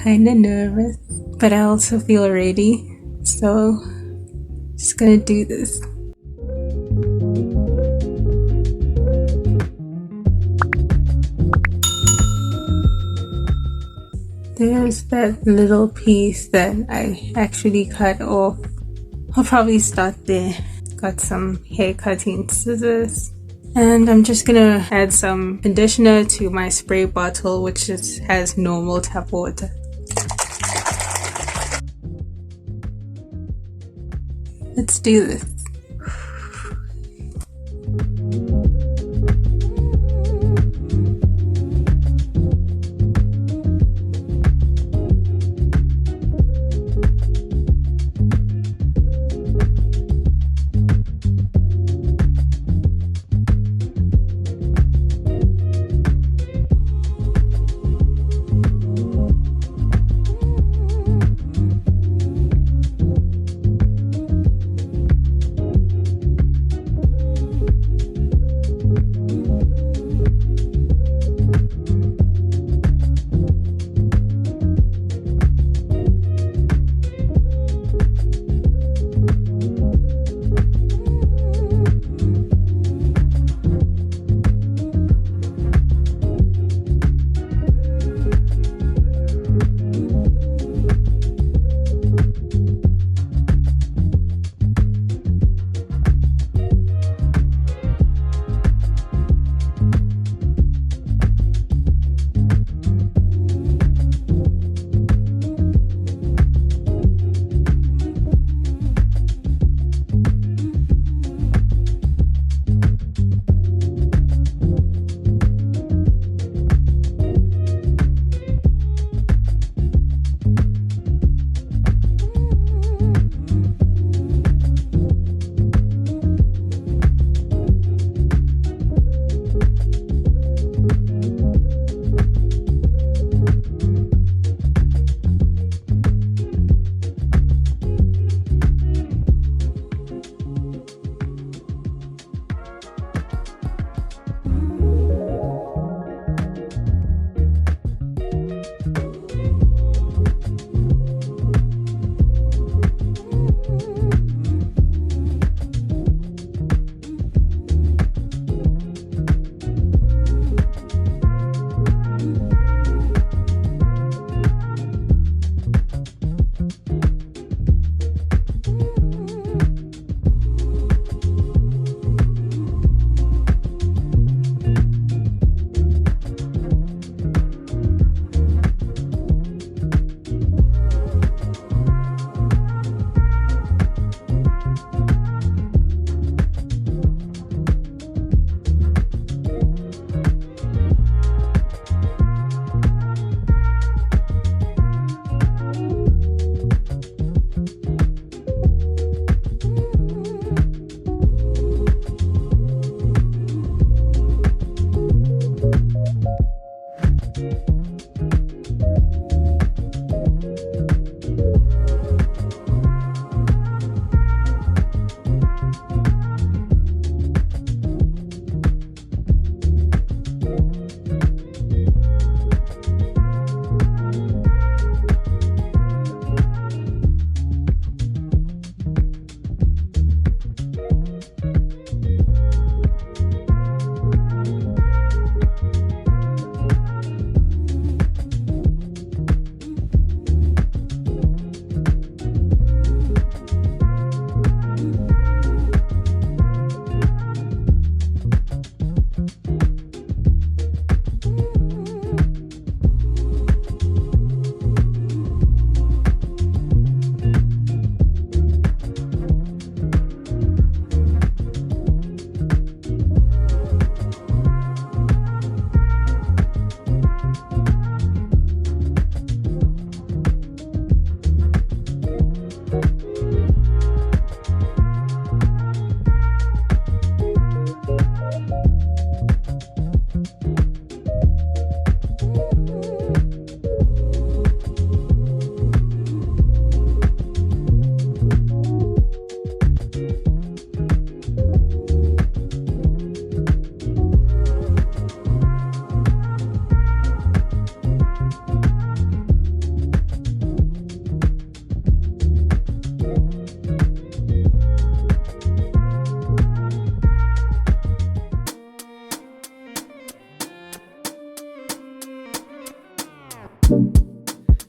kind of nervous, but I also feel ready. So, just gonna do this. There's that little piece that I actually cut off. I'll probably start there. Got some hair cutting scissors. And I'm just gonna add some conditioner to my spray bottle, which just has normal tap water. Let's do this.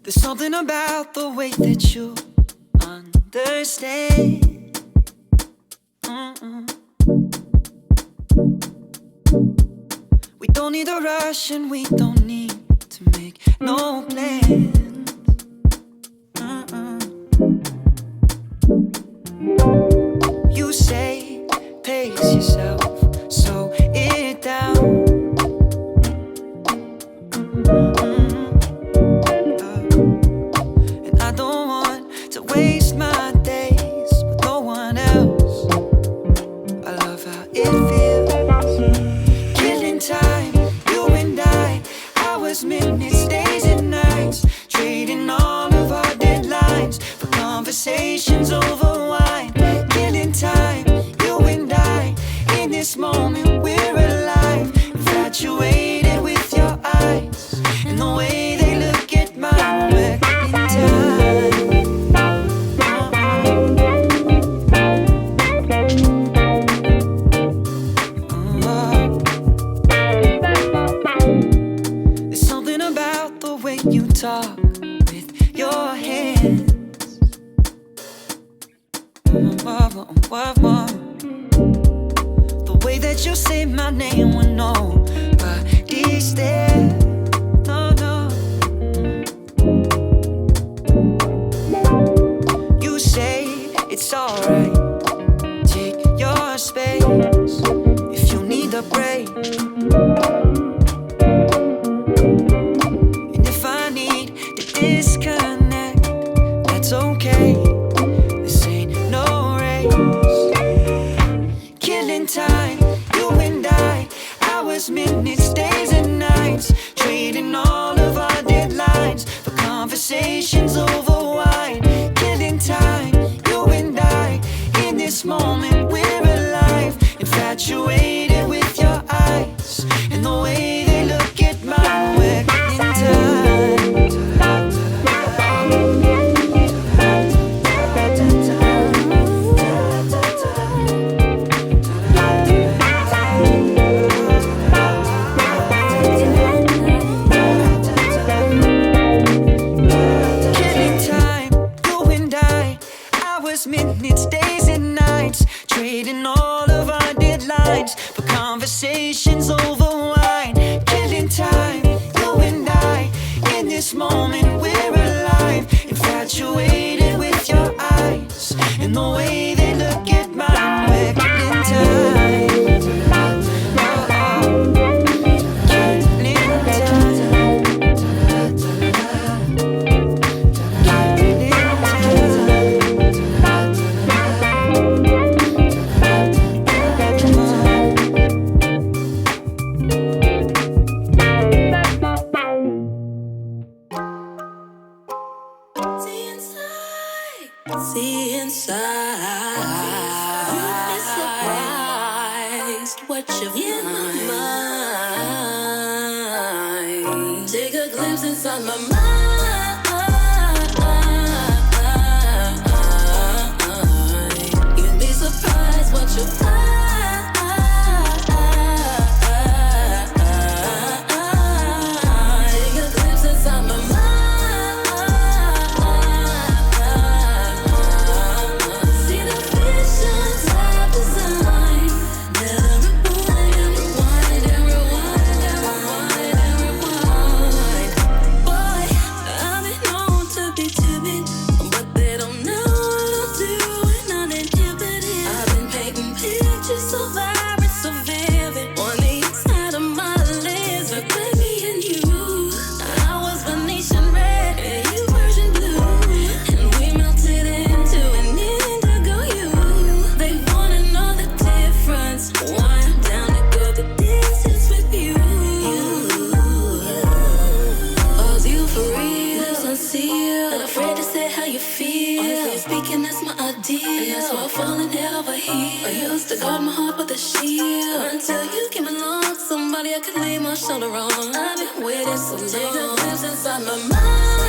There's something about the way that you understand. We don't need a rush and we don't need to make no plans. You say, pace yourself, slow it down. And I don't want to waste my days with no one else. I love how it feels. Killing time, you and I, hours, minutes, days and nights, trading all of our deadlines for conversations over wine. Killing time, you and I, in this moment we're alive, infatuated with your eyes and the way they look at mine. We're killing time. There's something about the way you talk with your hands. The way that you say my name with nobody stare. No, no. You say it's alright, take your space if you need a break. And if I need to disconnect, that's okay. This ain't no race. Killing time, you and I, hours, minutes, days and nights, trading all of our deadlines for conversations over wine. Killing time, you and I, in this moment we're alive, infatuated with your eyes and the way they look at mine. We're killing time. Minutes, days and nights, trading all of our deadlines for conversations over wine. Killing time, you and I, in this moment we're alive, infatuated with your eyes and the way they look at mine. We're killing time. See inside. You'd be surprised what you find. Take a glimpse inside my mind. You'd be surprised what you find. Take a glimpse inside my mind. Until you came along, somebody I could lay my shoulder on. I've been waiting so long. Take a glimpse inside my mind.